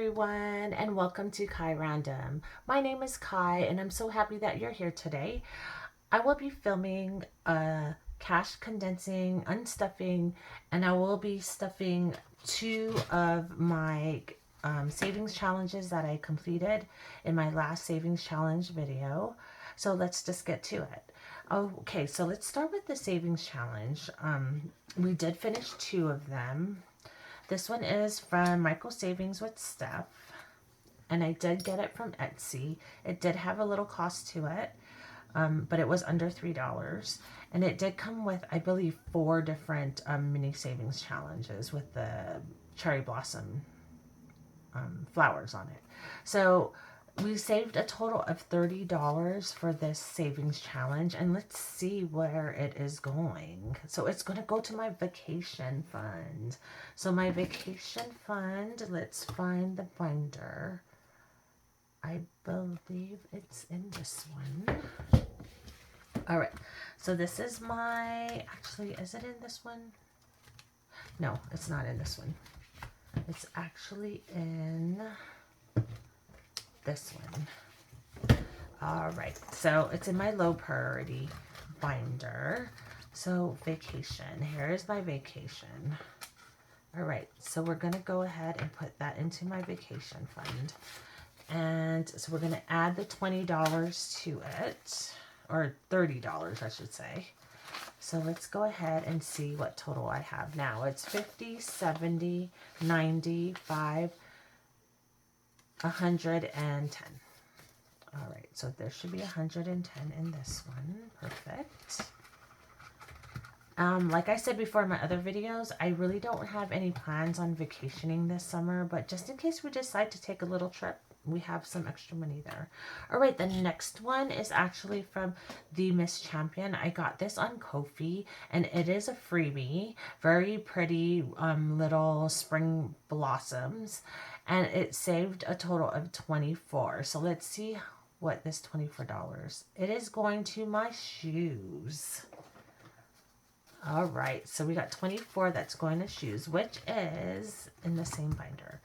everyone, and welcome to Kai Random. My name is Kai, and I'm so happy that you're here today. I will be filming cash condensing, unstuffing, and I will be stuffing 2 of my savings challenges that I completed in my last savings challenge video. So let's just get to it. Okay, so let's start with the savings challenge. We did finish 2 of them. This one is from MicroSavingwithSteph, and I did get it from Etsy. It did have a little cost to it, but it was under $3. And it did come with, I believe, 4 different mini savings challenges with the cherry blossom flowers on it. So we saved a total of $30 for this savings challenge, and let's see where it is going. So it's going to go to my vacation fund. So my vacation fund, let's find the binder. I believe it's in this one. All right, so this is my, actually, is it in this one? No, it's not in this one. It's actually in this one. All right, so it's in my low priority binder. So vacation, here's my vacation. All right, so we're gonna go ahead and put that into my vacation fund. And so we're gonna add the $20 to it, or $30, I should say. So let's go ahead and see what total I have now. It's 50, 70, 90, 5, 110. All right, so there should be 110 in this one. Perfect. Like I said before in my other videos, I really don't have any plans on vacationing this summer, but just in case we decide to take a little trip, we have some extra money there. All right, the next one is actually from the Miss Champion. I got this on Kofi, and it is a freebie. Very pretty little spring blossoms, and it saved a total of $24. So let's see what this $24. It is going to my shoes. All right, so we got 24 that's going to shoes, which is in the same binder.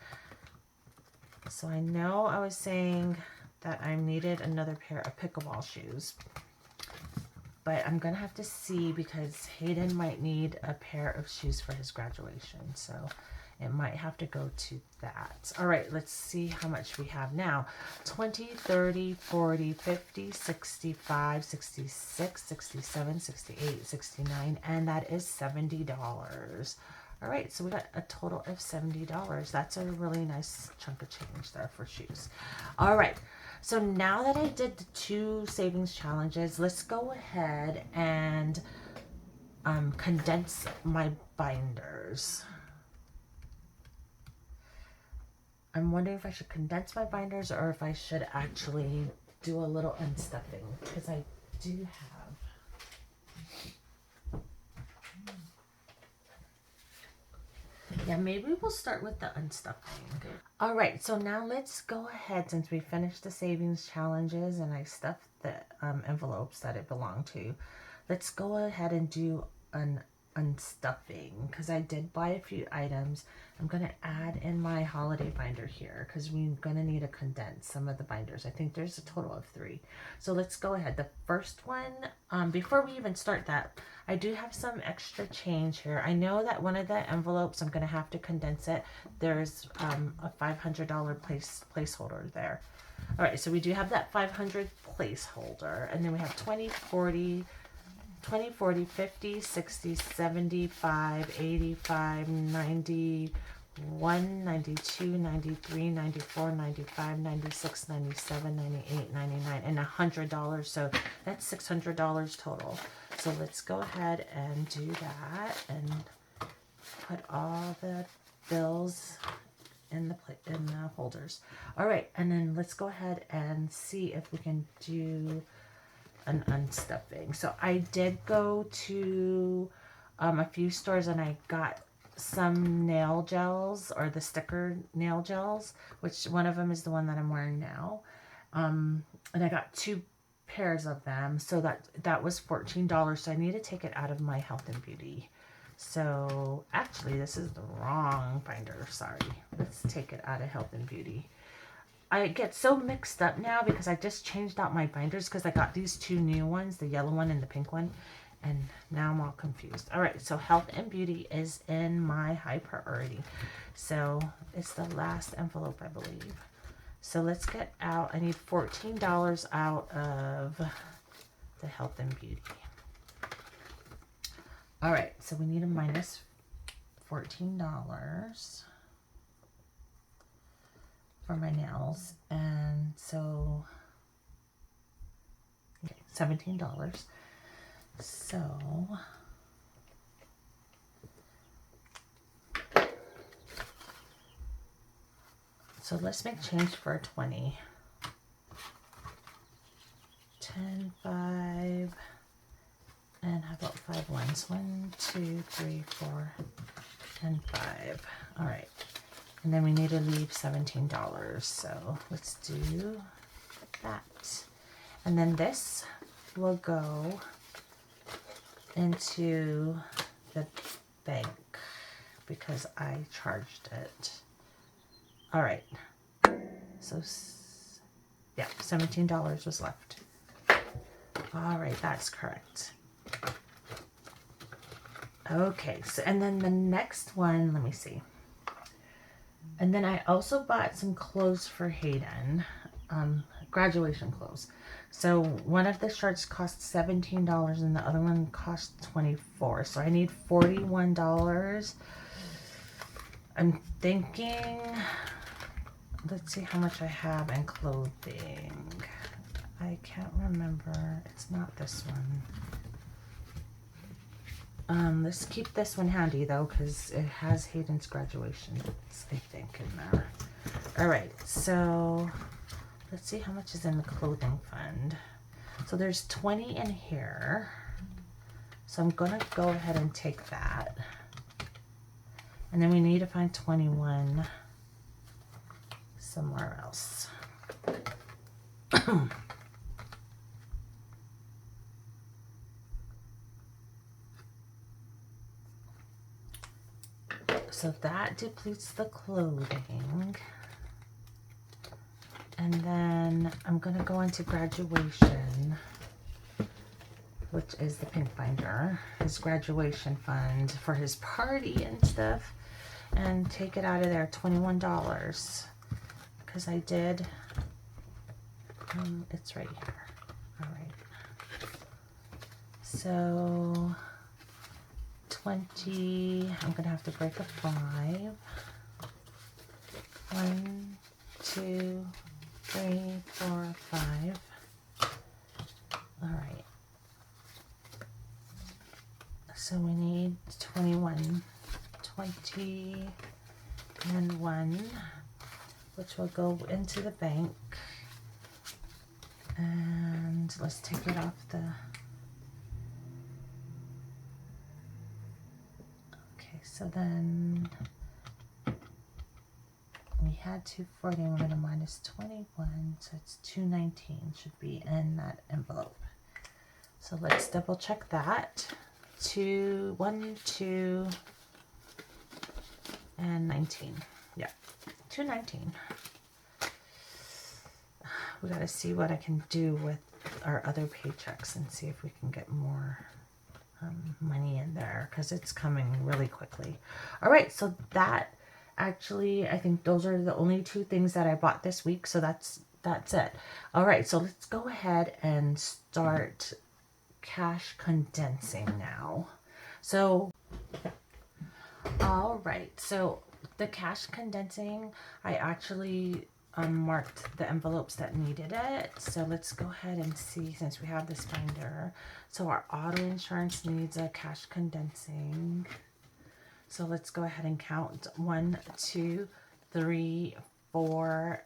So I know I was saying that I needed another pair of pickleball shoes, but I'm going to have to see because Hayden might need a pair of shoes for his graduation. So it might have to go to that. All right, let's see how much we have now. 20, 30, 40, 50, 65, 66, 67, 68, 69, and that is $70. All right, so we got a total of $70. That's a really nice chunk of change there for shoes. All right, so now that I did the 2 savings challenges, let's go ahead and condense my binders. I'm wondering if I should condense my binders or if I should actually do a little unstuffing, because I do have. Yeah, maybe we'll start with the unstuffing. All right, so now let's go ahead, since we finished the savings challenges and I stuffed the envelopes that it belonged to. Let's go ahead and do an unstuffing, because I did buy a few items. I'm going to add in my holiday binder here because we're going to need to condense some of the binders. I think there's a total of 3. So let's go ahead. The first one, before we even start that, I do have some extra change here. I know that one of the envelopes, I'm going to have to condense it. There's a $500 placeholder there. All right, so we do have that 500 placeholder, and then we have 20, 40, 50, 60, 75, 85, 91, 92, 93, 94, 95, 96, 97, 98, 99, and $100. So that's $600 total. So let's go ahead and do that and put all the bills in the holders. All right, and then let's go ahead and see if we can do an unstuffing. So I did go to a few stores and I got some nail gels, or the sticker nail gels, which one of them is the one that I'm wearing now. And I got 2 pairs of them, so that was $14. So I need to take it out of my health and beauty So actually this is the wrong binder, sorry. Let's take it out of Health and Beauty. I get so mixed up now because I just changed out my binders because I got these two new ones, the yellow one and the pink one, and now I'm all confused. All right, so Health and Beauty is in my high priority. So it's the last envelope, I believe. So let's get out, I need $14 out of the Health and Beauty. All right, so we need a minus $14 for my nails, and so okay, $17. So let's make change for a 20. 10, 5, and how about 5 ones? 1, 2, 3, 4, and 5. All right. And then we need to leave $17. So let's do that. And then this will go into the bank because I charged it. All right. So yeah, $17 was left. All right, that's correct. Okay, so and then the next one, let me see. And then I also bought some clothes for Hayden, graduation clothes. So one of the shirts cost $17 and the other one cost $24. So I need $41. I'm thinking, let's see how much I have in clothing. I can't remember. It's not this one. Let's keep this one handy though, because it has Hayden's graduation, I think, in there. All right, so let's see how much is in the clothing fund. So there's 20 in here. So I'm gonna go ahead and take that. And then we need to find 21 somewhere else. So that depletes the clothing. And then I'm going to go into graduation, which is the pink binder, his graduation fund for his party and stuff, and take it out of there, $21. Because I did, it's right here. All right. So 20, I'm going to have to break a 5. 1, 2, 3, 4, 5. All right. So we need 21, 20, and 1, which will go into the bank. And let's take it off the... So then we had 240, we're going to minus 21, so it's 219 should be in that envelope. So let's double check that. 2, 1, 2, and 19. Yeah, 219. We got to see what I can do with our other paychecks and see if we can get more money in there, because it's coming really quickly. All right, so that actually, I think those are the only 2 things that I bought this week, so that's it. All right, so let's go ahead and start cash condensing now. So all right, so the cash condensing, I actually marked the envelopes that needed it. So let's go ahead and see, since we have this binder. So our auto insurance needs a cash condensing. So let's go ahead and count 1, 2, 3, 4,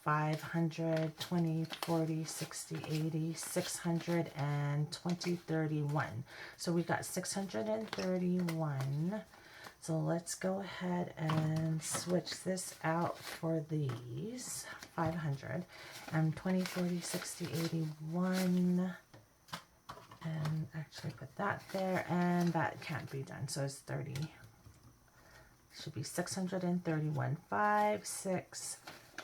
500, 20, 40, 60, 80, 600, and 20, 31. So we got 631. So let's go ahead and switch this out for these 500 and 20, 40, 60, 81, And actually put that there, and that can't be done, so it's 30. Should be 631. 5, 6,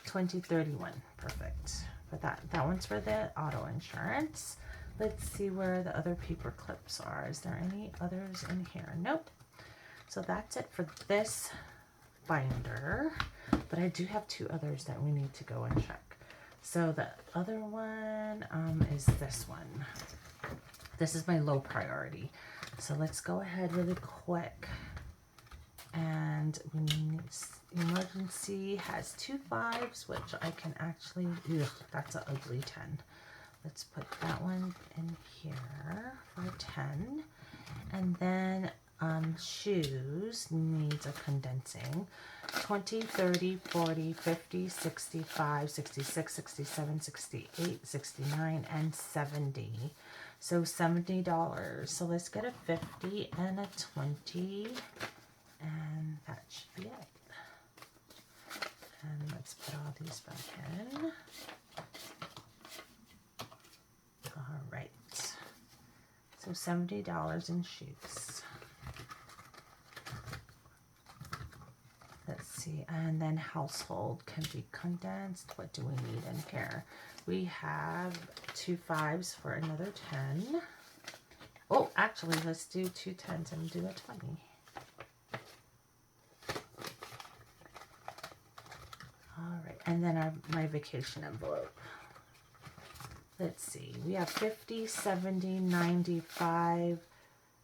20, 31. Perfect. But that one's for the auto insurance. Let's see where the other paper clips are. Is there any others in here? Nope. So that's it for this binder. But I do have 2 others that we need to go and check. So the other one is this one. This is my low priority. So let's go ahead really quick. And we need, emergency has 2 5s, which I can actually, that's an ugly 10. Let's put that one in here for 10. And then shoes needs a condensing. 20, 30, 40, 50, 65, 66, 67, 68, 69, and 70. So $70. So let's get a 50 and a 20. And that should be it. And let's put all these back in. All right. So $70 in shoes. Let's see. And then household can be condensed. What do we need in here? We have 2 5s for another 10. Oh, actually, let's do 2 10s and do a 20. All right, and then my vacation envelope. Let's see, we have 50, 70, 95,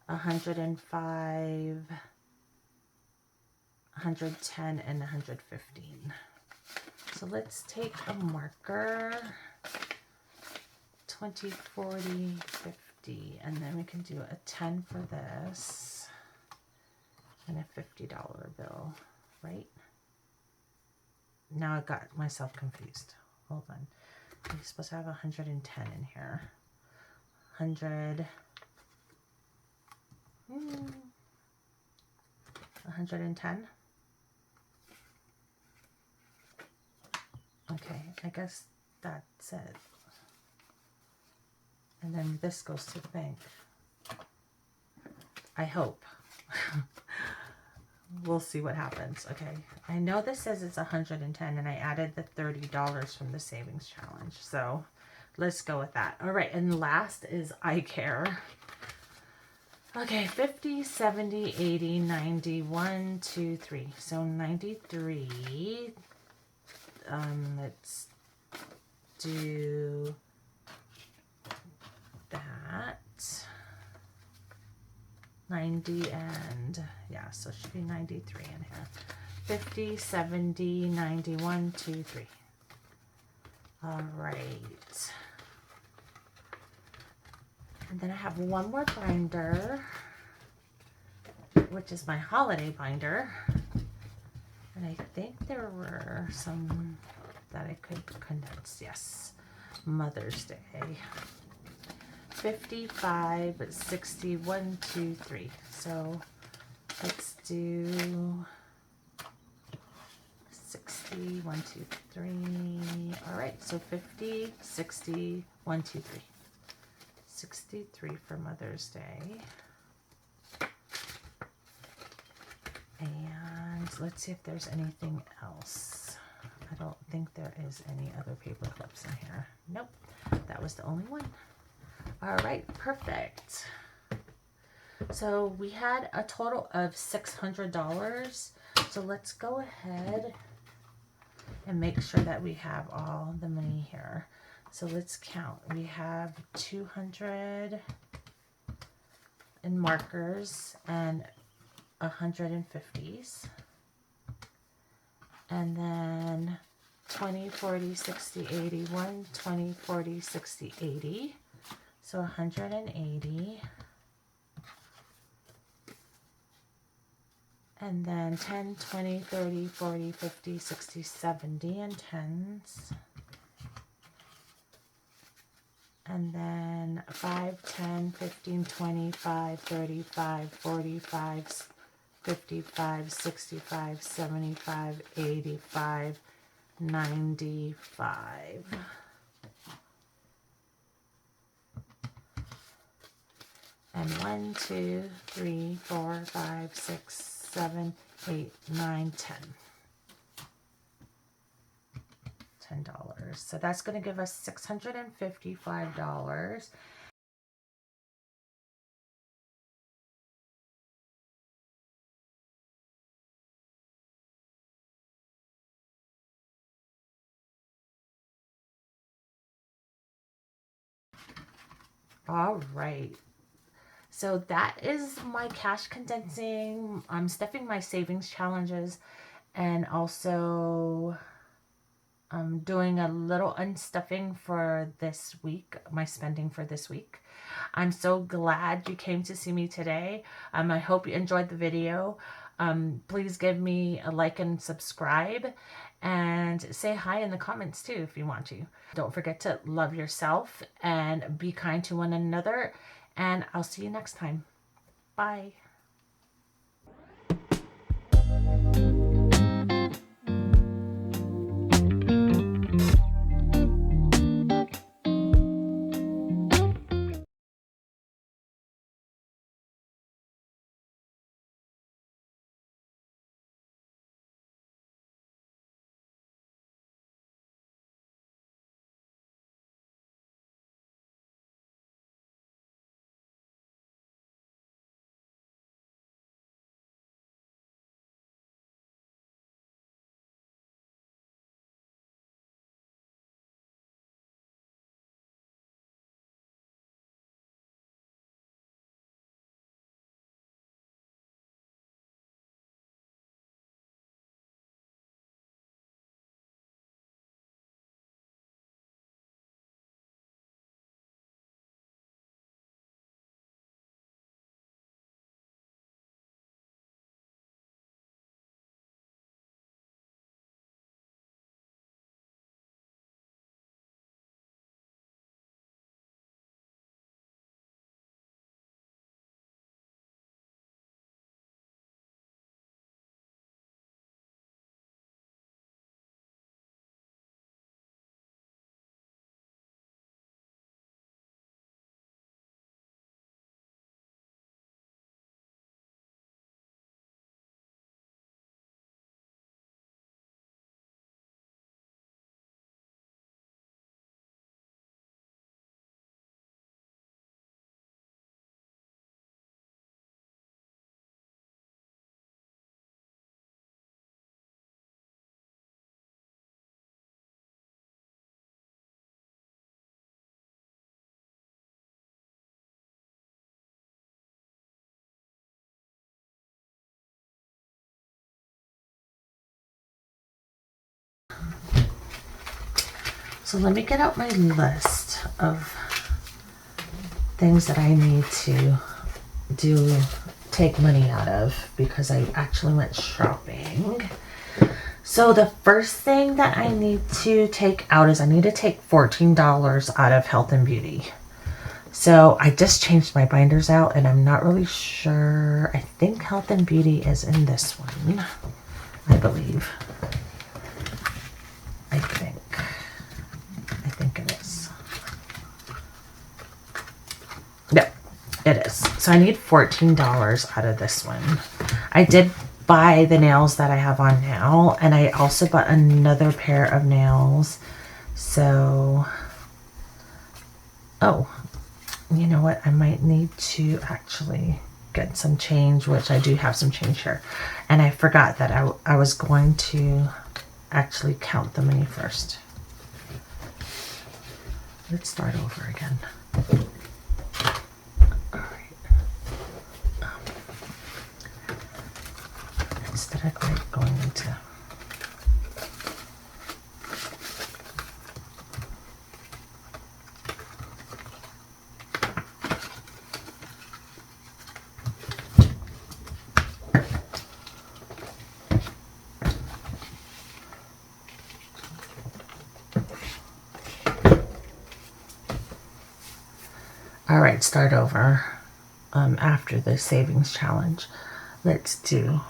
105, 110, and 115. So let's take a marker, 20, 40, 50, and then we can do a 10 for this, and a $50 bill, right? Now I got myself confused. Hold on. You're supposed to have 110 in here. 100. 110. Okay, I guess that's it. And then this goes to the bank. I hope. We'll see what happens. Okay, I know this says it's 110 and I added the $30 from the savings challenge. So let's go with that. All right, and last is eye care. Okay, 50, 70, 80, 90, 1, 2, 3. So 93. Let's do that. 90 and, yeah, so it should be 93 in here. 50, 70, 91, 2, 3. All right. And then I have one more binder, which is my holiday binder. And I think there were some that I could condense. Yes, Mother's Day. 55, 60, 1, 2, 3. So let's do 60, 1, 2, 3. All right, so 50, 60, 1, 2, 3. 63 for Mother's Day. And let's see if there's anything else. I don't think there is any other paper clips in here. Nope, that was the only one. All right, perfect. So we had a total of $600. So let's go ahead and make sure that we have all the money here. So let's count. We have 200 in markers and 150s. And then 20, 40, 60, 80, 1, 20, 40, 60, 80. So 180. And then 10, 20, 30, 40, 50, 60, 70 and 10s. And then 5, 10, 15, 25, 35, 45, 55, 65, 75, 85, 95. And 1, 2, 3, 4, 5, 6, 7, 8, 9, 10. $10. So that's going to give us $655. All right. So that is my cash condensing. I'm stuffing my savings challenges, and also I'm doing a little unstuffing for this week, my spending for this week. I'm so glad you came to see me today. I hope you enjoyed the video. Please give me a like and subscribe, and say hi in the comments too if you want to. Don't forget to love yourself and be kind to one another, and I'll see you next time. Bye. So let me get out my list of things that I need to take money out of, because I actually went shopping. So the first thing that I need to take out is I need to take $14 out of health and beauty. So I just changed my binders out, and I'm not really sure. I think health and beauty is in this one, I believe. I think it is. Yep, it is. So I need $14 out of this one. I did buy the nails that I have on now, and I also bought another pair of nails. So, oh, you know what? I might need to actually get some change, which I do have some change here. And I forgot that I was going to actually count the money first. Let's start over again. All right. Instead of going into... All right, start over after the savings challenge. Let's do